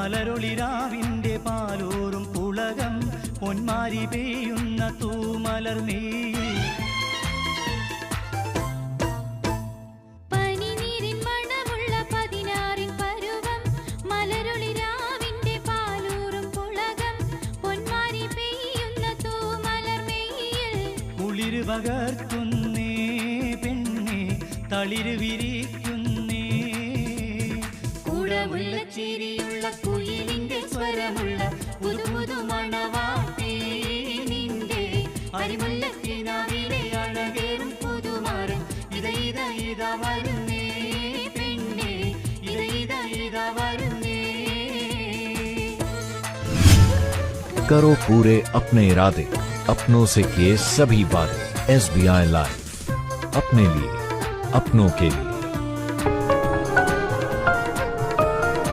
മലരൊളിരാവിന്റെ പാലൂറും പുളകം പൊന്മാരി പെയ്യുന്ന തൂമലർമേയിൽ പനിനീരിൻ മണമുള്ള 16 പരുവം മലരൊളിരാവിന്റെ പാലൂറും പുളകം പൊന്മാരി പെയ്യുന്ന തൂമലർമേയിൽ കുളിര് പകർത്തുന്നേ പെണ്ണേ തളിര് വിരിക്കുന്നേ കുടമുള്ള ചിരിയുള്ള കുയിലിന്റെ സ്വരമുള്ള പുതുപുതു മണവാട്ടി നിന്റെ അരിമുല്ലക്കിനാവിലെ അഴകേറും പുതുമാരൻ ഇതാ വരുന്നേ പെണ്ണേ ഇതാ വരുന്നേ. करो पूरे अपने इरादे, अपनों से किए सभी वादे। SBI लाइफ, अपने लिए, अपनों के लिए।